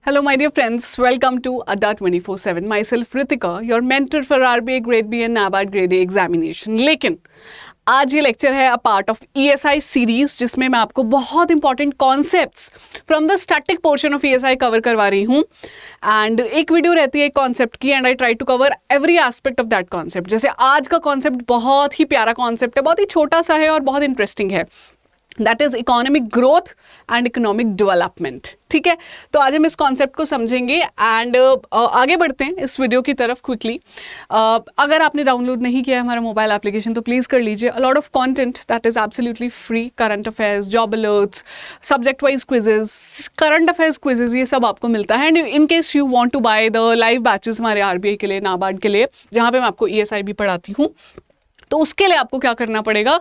Hello, my dear friends. Welcome to Adda 24/7. Myself Ritika, your mentor for RBI Grade B and NABARD Grade A examination. लेकिन आज ये lecture है a part of ESI series जिसमें मैं आपको बहुत important concepts from the static portion of ESI cover करवा रही हूँ. एंड एक वीडियो रहती है एक कॉन्सेप्ट की and I try to cover every aspect of that concept. जैसे आज का कॉन्सेप्ट बहुत ही प्यारा कॉन्सेप्ट है, बहुत ही छोटा सा है और बहुत इंटरेस्टिंग है. That is economic growth and economic development. ठीक है, तो आज हम इस कॉन्सेप्ट को समझेंगे एंड आगे बढ़ते हैं इस वीडियो की तरफ क्विकली. अगर आपने डाउनलोड नहीं किया है हमारा मोबाइल एप्लीकेशन तो प्लीज़ कर लीजिए. A lot of content that is absolutely free. Current affairs, job alerts, subject wise quizzes, current affairs quizzes, ये सब आपको मिलता है. And in case you want to buy the live batches हमारे RBI के लिए, नाबार्ड के लिए, जहाँ पे मैं आपको ESI भी पढ़ाती हूँ, तो उसके लिए आपको क्या करना पड़ेगा,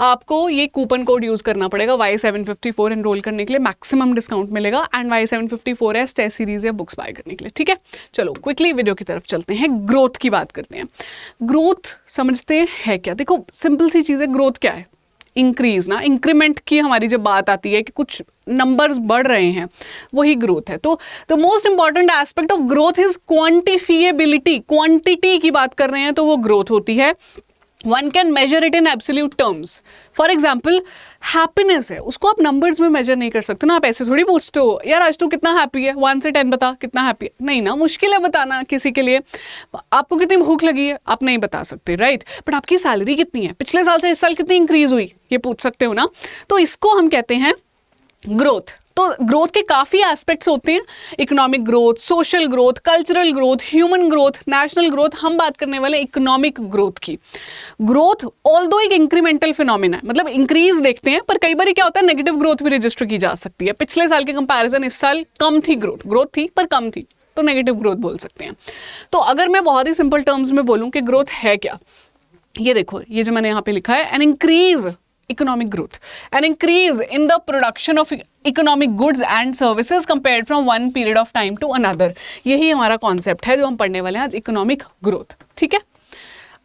आपको ये कूपन कोड यूज़ करना पड़ेगा Y754 एनरोल करने के लिए. मैक्सिमम डिस्काउंट मिलेगा एंड Y754 है टेस्ट सीरीज या बुक्स बाय करने के लिए. ठीक है, चलो क्विकली वीडियो की तरफ चलते हैं. ग्रोथ की बात करते हैं. ग्रोथ समझते हैं क्या? देखो सिंपल सी चीज़ है. ग्रोथ क्या है? इंक्रीज ना, इंक्रीमेंट की हमारी जब बात आती है कि कुछ नंबर्स बढ़ रहे हैं, वही ग्रोथ है. तो the most important aspect of growth is quantifiability. Quantity की बात कर रहे हैं तो वो ग्रोथ होती है. One can measure it in absolute terms. For example happiness है, उसको आप नंबर्स में मेजर नहीं कर सकते ना. आप ऐसे थोड़ी पूछते हो यार आज तू कितना हैप्पी है, 1 से 10 बता कितना हैप्पी है. नहीं ना, मुश्किल है बताना किसी के लिए. आपको कितनी भूख लगी है आप नहीं बता सकते, राइट. बट आपकी सैलरी कितनी है, पिछले साल से इस साल कितनी इंक्रीज हुई, ये पूछ सकते हो ना. तो इसको हम कहते हैं ग्रोथ. तो ग्रोथ के काफ़ी एस्पेक्ट्स होते हैं. Economic growth, social growth, cultural growth, human growth, national growth. हम बात करने वाले इकोनॉमिक ग्रोथ की. ग्रोथ ऑल्दो एक इंक्रीमेंटल फिनोमिना है, मतलब इंक्रीज देखते हैं, पर कई बार क्या होता है नेगेटिव ग्रोथ भी रजिस्टर की जा सकती है. पिछले साल के कंपैरिजन इस साल कम थी ग्रोथ थी पर कम थी, तो नेगेटिव ग्रोथ बोल सकते हैं. तो अगर मैं बहुत ही सिंपल टर्म्स में बोलूँ कि ग्रोथ है क्या, ये देखो, ये जो मैंने यहाँ पे लिखा है, an increase economic growth, an increase in the production of economic goods and services compared from one period of time to another. यही हमारा कॉन्सेप्ट है जो हम पढ़ने वाले हैं आज, इकोनॉमिक ग्रोथ. ठीक है,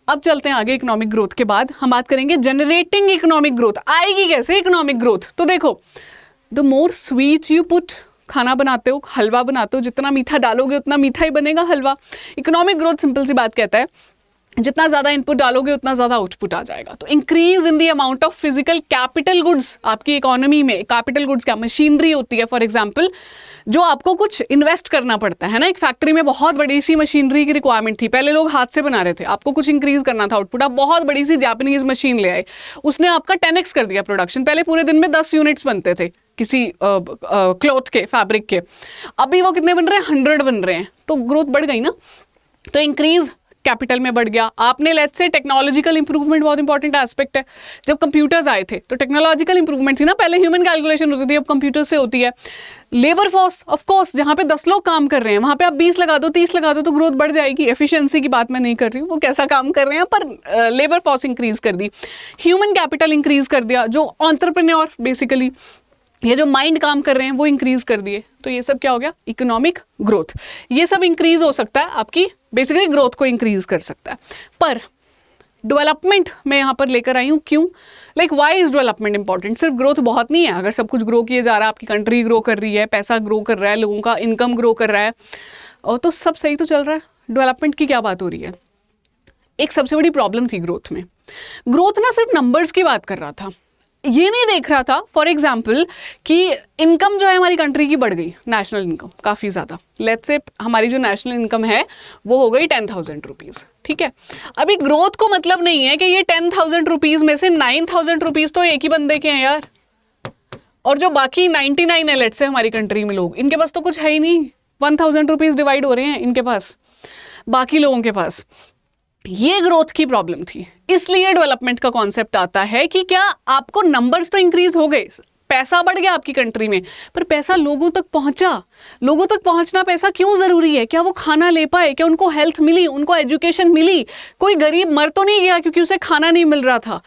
अब चलते हैं आगे. इकोनॉमिक ग्रोथ के बाद हम बात करेंगे जनरेटिंग इकोनॉमिक ग्रोथ. आएगी कैसे इकोनॉमिक ग्रोथ? तो देखो, the more sweet you put, खाना बनाते हो, हलवा बनाते हो, जितना मीठा डालोगे उतना मीठा ही बनेगा हलवा. इकोनॉमिक ग्रोथ सिंपल सी बात कहता है जितना ज़्यादा इनपुट डालोगे उतना ज़्यादा आउटपुट आ जाएगा. तो increase in the amount of physical capital goods. आपकी इकोनॉमी में कैपिटल गुड्स क्या, मशीनरी होती है. फॉर एग्जांपल जो आपको कुछ इन्वेस्ट करना पड़ता है ना. एक फैक्ट्री में बहुत बड़ी सी मशीनरी की रिक्वायरमेंट थी, पहले लोग हाथ से बना रहे थे, आपको कुछ इंक्रीज करना था आउटपुट, आप बहुत बड़ी सी जापानीज मशीन ले आए, उसने आपका 10x कर दिया प्रोडक्शन. पहले पूरे दिन में 10 यूनिट्स बनते थे किसी क्लॉथ के, फैब्रिक के, अभी वो कितने बन रहे हैं, 100 बन रहे हैं. तो ग्रोथ बढ़ गई ना. तो इंक्रीज कैपिटल में बढ़ गया. आपने लेट्स से टेक्नोलॉजिकल इंप्रूवमेंट, बहुत इंपॉर्टेंट एस्पेक्ट है. जब कंप्यूटर्स आए थे तो टेक्नोलॉजिकल इंप्रूवमेंट थी ना, पहले ह्यूमन कैलकुलेशन होती थी, अब कंप्यूटर से होती है. लेबर फोर्स, ऑफ कोर्स, जहाँ पे 10 लोग काम कर रहे हैं वहाँ पे आप 20 लगा दो, 30 लगा दो, तो ग्रोथ बढ़ जाएगी. एफिशिएंसी की बात मैं नहीं कर रही हूँ, वो कैसा काम कर रहे हैं, पर लेबर फोर्स इंक्रीज कर दी, ह्यूमन कैपिटल इंक्रीज कर दिया, जो एंटरप्रेन्योर बेसिकली ये जो माइंड काम कर रहे हैं वो इंक्रीज कर दिए. तो ये सब क्या हो गया, इकोनॉमिक ग्रोथ. ये सब इंक्रीज हो सकता है, आपकी बेसिकली ग्रोथ को इंक्रीज कर सकता है. पर डेवलपमेंट मैं यहाँ पर लेकर आई हूँ. क्यों? Like why is development important? सिर्फ ग्रोथ बहुत नहीं है. अगर सब कुछ ग्रो किए जा रहा है, आपकी कंट्री ग्रो कर रही है, पैसा ग्रो कर रहा है, लोगों का इनकम ग्रो कर रहा है, और तो सब सही तो चल रहा है. डेवलपमेंट की क्या बात हो रही है? एक सबसे बड़ी प्रॉब्लम थी ग्रोथ में. ग्रोथ ना सिर्फ नंबर्स की बात कर रहा था, ये नहीं देख रहा था फॉर एग्जाम्पल कि इनकम जो है हमारी कंट्री की बढ़ गई, नेशनल इनकम काफ़ी ज़्यादा. लेट्स से हमारी जो नेशनल इनकम है वो हो गई 10,000 रुपीज़. ठीक है, अभी ग्रोथ को मतलब नहीं है कि ये 10,000 रुपीज़ में से 9,000 रुपीज़ तो एक ही बंदे के हैं यार, और जो बाकी 99 है लेट्स से हमारी कंट्री में लोग, इनके पास तो कुछ है ही नहीं. 1,000 रुपीज़ डिवाइड हो रहे हैं इनके पास, बाकी लोगों के पास. ये ग्रोथ की प्रॉब्लम थी. इसलिए डेवलपमेंट का कॉन्सेप्ट आता है कि क्या आपको नंबर्स तो इंक्रीज हो गए, पैसा बढ़ गया आपकी कंट्री में, पर पैसा लोगों तक पहुंचा. लोगों तक पहुंचना पैसा क्यों जरूरी है? क्या वो खाना ले पाए, क्या उनको हेल्थ मिली, उनको एजुकेशन मिली, कोई गरीब मर तो नहीं गया क्योंकि उसे खाना नहीं मिल रहा था.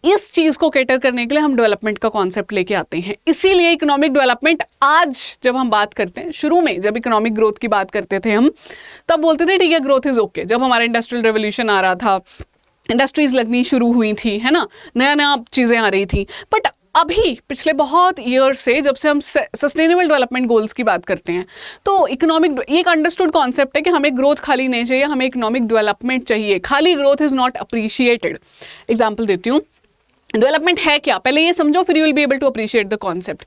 इस चीज़ को कैटर करने के लिए हम डेवलपमेंट का कॉन्सेप्ट लेके आते हैं. इसीलिए इकोनॉमिक डेवलपमेंट आज जब हम बात करते हैं, शुरू में जब इकोनॉमिक ग्रोथ की बात करते थे हम, तब बोलते थे ठीक है ग्रोथ इज ओके. जब हमारा इंडस्ट्रियल रेवोल्यूशन आ रहा था, इंडस्ट्रीज लगनी शुरू हुई थी, है ना, नया नया चीज़ें आ रही थी. बट अभी पिछले बहुत ईयर से जब से हम सस्टेनेबल डेवलपमेंट गोल्स की बात करते हैं तो इकोनॉमिक, ये एक अंडरस्टूड कॉन्सेप्ट है कि हमें ग्रोथ खाली नहीं चाहिए, हमें इकोनॉमिक डेवलपमेंट चाहिए, खाली growth is not appreciated. Example देती हूँ, डेवलपमेंट है क्या, पहले ये समझो, फिर you will be able to appreciate the concept.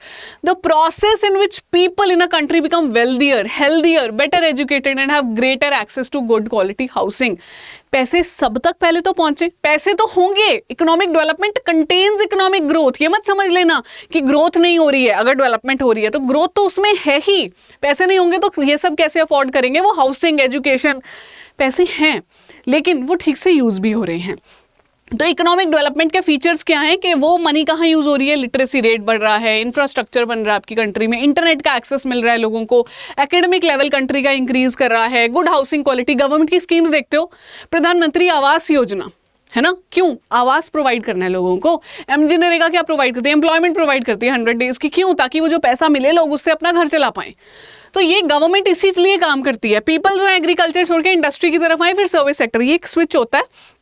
The process in which people in a country become wealthier, healthier, better educated and have greater access to good quality housing. पैसे सब तक पहले तो पहुंचे, पैसे तो होंगे। Economic development contains economic growth. ये मत समझ लेना कि ग्रोथ नहीं हो रही है, अगर डेवलपमेंट हो रही है तो ग्रोथ तो उसमें है ही। पैसे नहीं होंगे तो ये सब कैसे अफोर्ड करेंगे, वो हाउसिंग, एजुकेशन, पैसे हैं लेकिन वो ठीक से यूज भी हो रहे हैं। तो इकोनॉमिक डेवलपमेंट के फीचर्स क्या हैं कि वो मनी कहाँ यूज हो रही है, लिटरेसी रेट बढ़ रहा है, इंफ्रास्ट्रक्चर बन रहा है आपकी कंट्री में, इंटरनेट का एक्सेस मिल रहा है लोगों को, एकेडमिक लेवल कंट्री का इंक्रीज कर रहा है, गुड हाउसिंग क्वालिटी। गवर्नमेंट की स्कीम्स देखते हो, प्रधानमंत्री आवास योजना है ना, क्यों, आवास प्रोवाइड करना है लोगों को। एमजी-नरेगा क्या प्रोवाइड करती है, एम्प्लॉयमेंट प्रोवाइड करती है 100 डेज की, क्यों, ताकि वो जो पैसा मिले लोग उससे अपना घर चला पाएं। तो ये गवर्नमेंट इसीलिए काम करती है। पीपल जो है एग्रीकल्चर छोड़ के इंडस्ट्री की तरफ आए, फिर सर्विस सेक्टर, ये एक स्विच होता है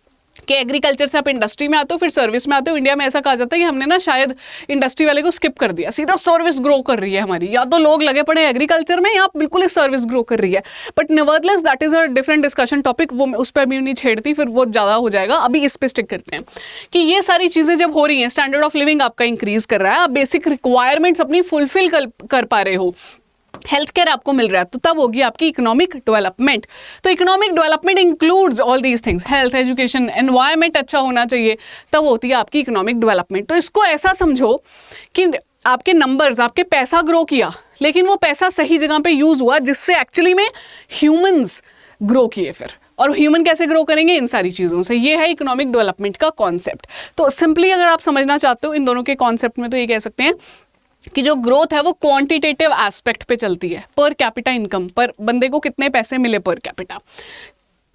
कि एग्रीकल्चर से आप इंडस्ट्री में आते हो, फिर सर्विस में आते हो। इंडिया में ऐसा कहा जाता है कि हमने ना शायद इंडस्ट्री वाले को स्किप कर दिया, सीधा सर्विस ग्रो कर रही है हमारी, या तो लोग लगे पड़े एग्रीकल्चर में या बिल्कुल ही सर्विस ग्रो कर रही है। But nevertheless that is a different discussion topic, वो उस पर भी नहीं छेड़ती, फिर वो ज़्यादा हो जाएगा। अभी इस पे स्टिक करते हैं कि ये सारी चीज़ें जब हो रही हैं, स्टैंडर्ड ऑफ लिविंग आपका इंक्रीज कर रहा है, आप बेसिक रिक्वायरमेंट्स अपनी फुलफिल कर पा रहे हो, हेल्थ केयर आपको मिल रहा है, तो तब होगी आपकी इकोनॉमिक डेवलपमेंट। तो economic development includes all these things, health, education, environment अच्छा होना चाहिए, तब होती है आपकी इकोनॉमिक डेवलपमेंट। तो इसको ऐसा समझो कि आपके नंबर्स, आपके पैसा ग्रो किया, लेकिन वो पैसा सही जगह पे यूज हुआ, जिससे एक्चुअली में ह्यूमंस ग्रो किए फिर। और ह्यूमन कैसे ग्रो करेंगे, इन सारी चीज़ों से। ये है इकोनॉमिक डेवलपमेंट का कॉन्सेप्ट। तो सिंपली अगर आप समझना चाहते हो इन दोनों के कॉन्सेप्ट में, तो ये कह सकते हैं कि जो ग्रोथ है वो क्वांटिटेटिव एस्पेक्ट पे चलती है, पर कैपिटा इनकम, पर बंदे को कितने पैसे मिले पर कैपिटा।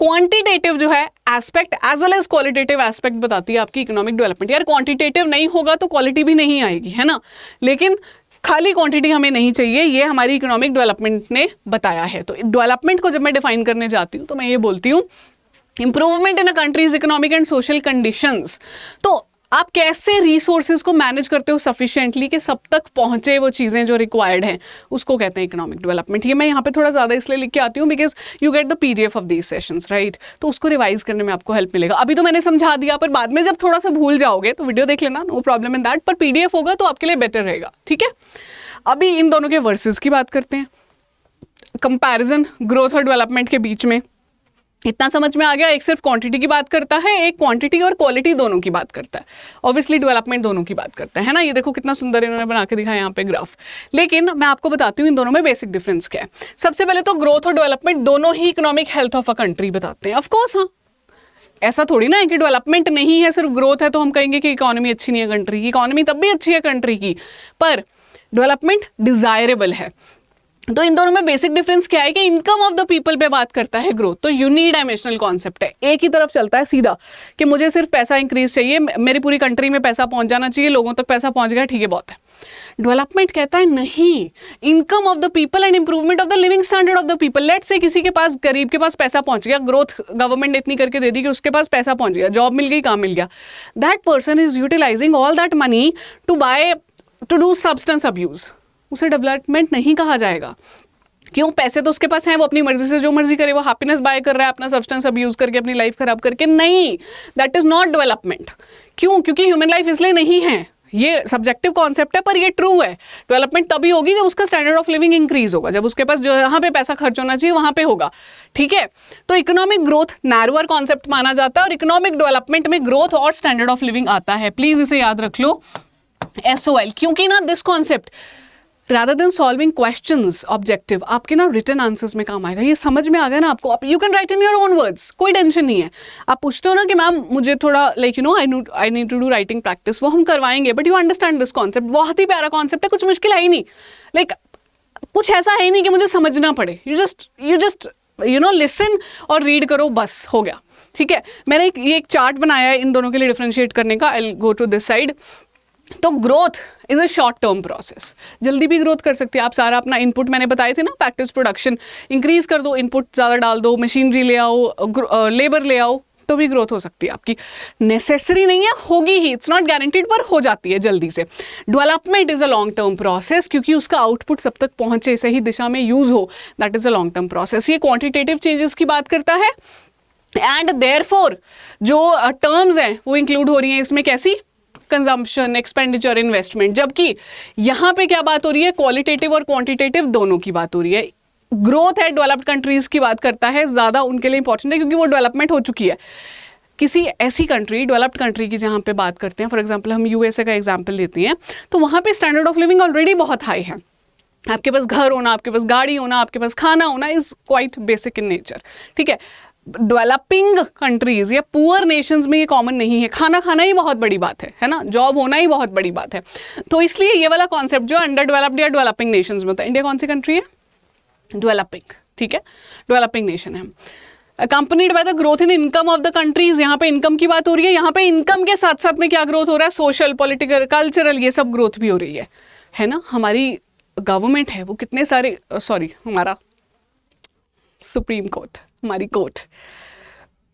क्वांटिटेटिव जो है aspect as well as qualitative aspect बताती है आपकी इकोनॉमिक डेवलपमेंट। यार क्वांटिटेटिव नहीं होगा तो क्वालिटी भी नहीं आएगी, है ना, लेकिन खाली क्वांटिटी हमें नहीं चाहिए, ये हमारी इकोनॉमिक डेवलपमेंट ने बताया है। तो डेवलपमेंट को जब मैं डिफाइन करने जाती हूँ तो मैं ये बोलती हूँ improvement in a countries economic and social conditions. तो आप कैसे रिसोर्सेज को मैनेज करते हो सफिशिएंटली कि सब तक पहुंचे वो चीज़ें जो रिक्वायर्ड हैं, उसको कहते हैं इकोनॉमिक डेवलपमेंट। ये मैं यहाँ पे थोड़ा ज़्यादा इसलिए लिख के आती हूँ because you get the PDF of these sessions, right. तो उसको रिवाइज करने में आपको हेल्प मिलेगा। अभी तो मैंने समझा दिया, पर बाद में जब थोड़ा सा भूल जाओगे तो वीडियो देख लेना, नो प्रॉब्लम इन दैट, पर पीडीएफ होगा तो आपके लिए बेटर रहेगा, ठीक है। अभी इन दोनों के वर्सेस की बात करते हैं, कंपैरिजन ग्रोथ और डेवलपमेंट के बीच में। इतना समझ में आ गया, एक सिर्फ क्वांटिटी की बात करता है, एक क्वांटिटी और क्वालिटी दोनों की बात करता है। ऑब्वियसली डेवलपमेंट दोनों की बात करता है ना। ये देखो कितना सुंदर इन्होंने बना के दिखाया यहाँ पे ग्राफ। लेकिन मैं आपको बताती हूँ इन दोनों में बेसिक डिफरेंस क्या है। सबसे पहले तो ग्रोथ और डेवलपमेंट दोनों ही economic health of a country बताते हैं। ऑफकोर्स हाँ, ऐसा थोड़ी ना है कि डेवलपमेंट नहीं है सिर्फ ग्रोथ है तो हम कहेंगे कि इकोनॉमी अच्छी नहीं है कंट्री की। इकोनॉमी तब भी अच्छी है कंट्री की, पर डेवलपमेंट डिजायरेबल है। तो इन दोनों में बेसिक डिफरेंस क्या है कि इनकम ऑफ द पीपल पे बात करता है ग्रोथ, तो यूनिडायमेंशनल कॉन्सेप्ट है, एक ही तरफ चलता है सीधा कि मुझे सिर्फ पैसा इंक्रीज चाहिए, मेरी पूरी कंट्री में पैसा पहुंच जाना चाहिए, लोगों तक पैसा पहुंच गया, ठीक है बहुत है। डेवलपमेंट कहता है नहीं, income of the people and improvement of the living standard of the people. Let say किसी के पास, गरीब के पास पैसा पहुंच गया, ग्रोथ गवर्नमेंट ने इतनी करके दे दी कि उसके पास पैसा पहुंच गया, जॉब मिल गई, काम मिल गया, that person is utilising all that money to do substance abuse, उसे डेवलपमेंट नहीं कहा जाएगा। क्यों, पैसे तो उसके पास हैं, वो अपनी मर्जी से जो मर्जी करे, वो हैप्पीनेस बाय कर रहा है अपना सब्सटेंस अब्यूज करके, अपनी लाइफ खराब करके, नहीं, दैट इज नॉट डेवलपमेंट। क्यों, क्योंकि ह्यूमन लाइफ इसलिए नहीं है, ये सब्जेक्टिव कॉन्सेप्ट है पर ये ट्रू है। डेवलपमेंट तभी होगी जब उसका स्टैंडर्ड ऑफ लिविंग इंक्रीज होगा, जब उसके पास जो यहाँ पे पैसा खर्च होना चाहिए वहां पे होगा, ठीक है। तो इकोनॉमिक ग्रोथ नैरोअर कॉन्सेप्ट माना जाता है और इकोनॉमिक डेवलपमेंट में ग्रोथ और स्टैंडर्ड ऑफ लिविंग आता है। प्लीज इसे याद रख लो, SOL, क्योंकि ना this concept rather than solving questions objective आपके ना written answers में काम आएगा। ये समझ में आ गया ना आपको, आप you can write in your own words, कोई टेंशन नहीं है। आप पूछते हो ना कि मैम मुझे थोड़ा like you know I need to do writing practice, वो हम करवाएंगे, but you understand this concept, बहुत ही प्यारा कॉन्सेप्ट है, कुछ मुश्किल है ही नहीं, like कुछ ऐसा है ही नहीं कि मुझे समझना पड़े, you just you know listen और read करो, बस हो गया, ठीक है। मैंने ये एक चार्ट बनाया है इन दोनों के लिए डिफ्रेंशिएट करने का, I'll go to this side। तो growth is a short term process, जल्दी भी ग्रोथ कर सकती है आप। सारा अपना इनपुट मैंने बताए थे ना, फैक्टर्स प्रोडक्शन इंक्रीज कर दो, इनपुट ज़्यादा डाल दो, मशीनरी ले आओ, लेबर ले आओ, तो भी ग्रोथ हो सकती है आपकी, नेसेसरी नहीं है, होगी ही, इट्स नॉट गारंटीड, पर हो जाती है जल्दी से। Development is a long term process, क्योंकि उसका आउटपुट सब तक पहुंचे, सही दिशा में यूज हो, that is a long term process. ये क्वांटिटेटिव चेंजेस की बात करता है एंड देयरफॉर जो टर्म्स हैं वो इंक्लूड हो रही हैं इसमें, कैसी, कंजम्पशन, एक्सपेंडिचर, इन्वेस्टमेंट। जबकि यहाँ पे क्या बात हो रही है, क्वालिटेटिव और क्वांटिटेटिव दोनों की बात हो रही है। ग्रोथ है डेवलप्ड कंट्रीज की बात करता है, ज़्यादा उनके लिए इंपॉर्टेंट है क्योंकि वो डेवलपमेंट हो चुकी है। किसी ऐसी कंट्री, डेवलप्ड कंट्री की जहाँ पे बात करते हैं, फॉर एग्जांपल हम यूएसए का एग्जांपल लेते हैं, तो वहाँ पे स्टैंडर्ड ऑफ लिविंग ऑलरेडी बहुत हाई है। आपके पास घर होना, आपके पास गाड़ी होना, आपके पास खाना होना is quite basic in nature, ठीक है। डेवलपिंग कंट्रीज या पुअर नेशंस में ये कॉमन नहीं है। खाना खाना ही बहुत बड़ी बात है ना, जॉब होना ही बहुत बड़ी बात है। तो इसलिए ये वाला कॉन्सेप्ट जो अंडर डेवलप्ड या डेवलपिंग नेशंस में होता है, इंडिया कौन सी कंट्री है, डेवलपिंग, ठीक है, डेवलपिंग नेशन है। Accompanied by the growth in income of the countries, यहाँ पे इनकम की बात हो रही है। यहाँ पे इनकम के साथ साथ में क्या ग्रोथ हो रहा है, सोशल, पॉलिटिकल, कल्चरल, ये सब ग्रोथ भी हो रही है ना। हमारी गवर्नमेंट है वो कितने सारे, सॉरी हमारा सुप्रीम कोर्ट, हमारी कोर्ट,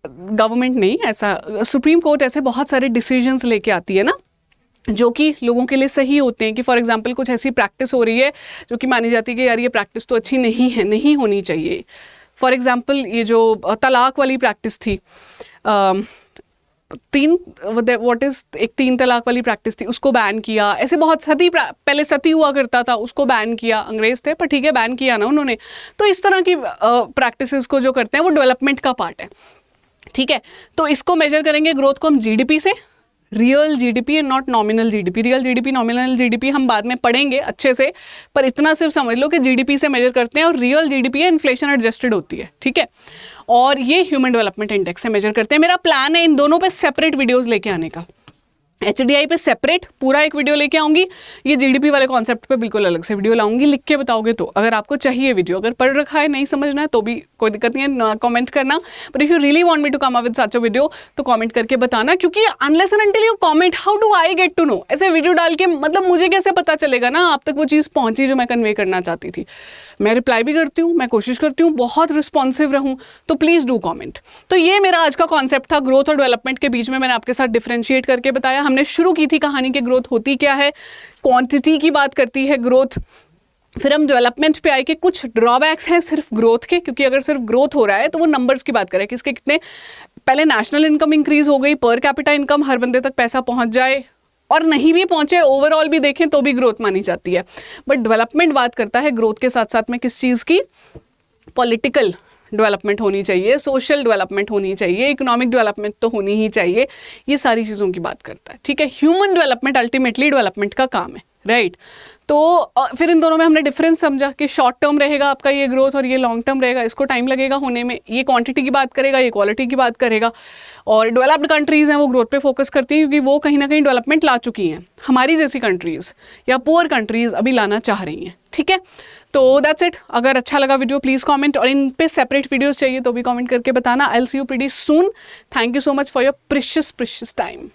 गवर्नमेंट नहीं, ऐसा सुप्रीम कोर्ट ऐसे बहुत सारे डिसीजंस लेके आती है ना जो कि लोगों के लिए सही होते हैं। कि फॉर एग्जांपल कुछ ऐसी प्रैक्टिस हो रही है जो कि मानी जाती है कि यार ये प्रैक्टिस तो अच्छी नहीं है, नहीं होनी चाहिए। फॉर एग्जांपल ये जो तलाक वाली प्रैक्टिस थी, एक 3 तलाक वाली प्रैक्टिस थी, उसको बैन किया। ऐसे बहुत सती, पहले सती हुआ करता था, उसको बैन किया, अंग्रेज थे पर ठीक है बैन किया ना उन्होंने। तो इस तरह की प्रैक्टिसेस को जो करते हैं वो डेवलपमेंट का पार्ट है, ठीक है। तो इसको मेजर करेंगे ग्रोथ को हम जीडीपी से, real GDP and not nominal GDP. Real GDP, nominal GDP हम बाद में पढ़ेंगे अच्छे से, पर इतना सिर्फ समझ लो कि जीडीपी से मेजर करते हैं और रियल जीडीपी है इन्फ्लेशन एडजस्टेड होती है, ठीक है। और ये ह्यूमन डेवलपमेंट इंडेक्स से मेजर करते हैं। मेरा प्लान है इन दोनों पे सेपरेट वीडियोस लेके आने का। HDI पे सेपरेट पूरा एक वीडियो लेके आऊंगी, ये जीडीपी वाले कॉन्सेप्ट पे बिल्कुल अलग से वीडियो लाऊंगी। लिख के बताओगे तो, अगर आपको चाहिए वीडियो, अगर पढ़ रखा है नहीं समझना है तो भी कोई दिक्कत नहीं है, कमेंट करना। But if you really want me to come up with such a video तो कमेंट करके बताना, क्योंकि unless and until you comment how do I get to know. ऐसे वीडियो डाल के मतलब मुझे कैसे पता चलेगा ना आप तक वो चीज़ पहुंची जो मैं कन्वे करना चाहती थी। मैं रिप्लाई भी करती हूँ, मैं कोशिश करती हूँ बहुत रिस्पॉन्सिव रहूँ, तो प्लीज़ डू कॉमेंट। तो ये मेरा आज का कॉन्सेप्ट था, ग्रोथ और डेवलपमेंट के बीच में मैंने आपके साथ डिफ्रेंशिएट करके बताया। हमने शुरू की थी कहानी की ग्रोथ होती क्या है, क्वांटिटी की बात करती है ग्रोथ। फिर हम डेवलपमेंट पे आए कि कुछ ड्रॉबैक्स हैं सिर्फ ग्रोथ के, क्योंकि अगर सिर्फ ग्रोथ हो रहा है तो वो नंबर्स की बात करें कि इसके कितने, पहले नेशनल इनकम इंक्रीज हो गई, पर कैपिटा इनकम, हर बंदे तक पैसा पहुंच जाए, और नहीं भी पहुंचे ओवरऑल भी देखें तो भी ग्रोथ मानी जाती है। बट डेवलपमेंट बात करता है ग्रोथ के साथ साथ में किस चीज़ की, पॉलिटिकल डेवलपमेंट होनी चाहिए, सोशल डेवलपमेंट होनी चाहिए, इकोनॉमिक डेवलपमेंट तो होनी ही चाहिए, ये सारी चीज़ों की बात करता है, ठीक है। ह्यूमन डेवलपमेंट अल्टीमेटली डेवलपमेंट का काम है, राइट। तो फिर इन दोनों में हमने डिफरेंस समझा कि शॉर्ट टर्म रहेगा आपका ये ग्रोथ और ये लॉन्ग टर्म रहेगा, इसको टाइम लगेगा होने में। ये क्वांटिटी की बात करेगा, ये क्वालिटी की बात करेगा। और डेवलप्ड कंट्रीज़ हैं वो ग्रोथ पे फोकस करती हैं क्योंकि वो कहीं ना कहीं डेवलपमेंट ला चुकी हैं। हमारी जैसी कंट्रीज़ या पुअर कंट्रीज़ अभी लाना चाह रही हैं, ठीक है। तो दैट्स इट। अगर अच्छा लगा वीडियो प्लीज़ कमेंट, और इन पे सेपरेट वीडियोस चाहिए तो भी कमेंट करके बताना। I will see you pretty soon. Thank you so much for your precious time.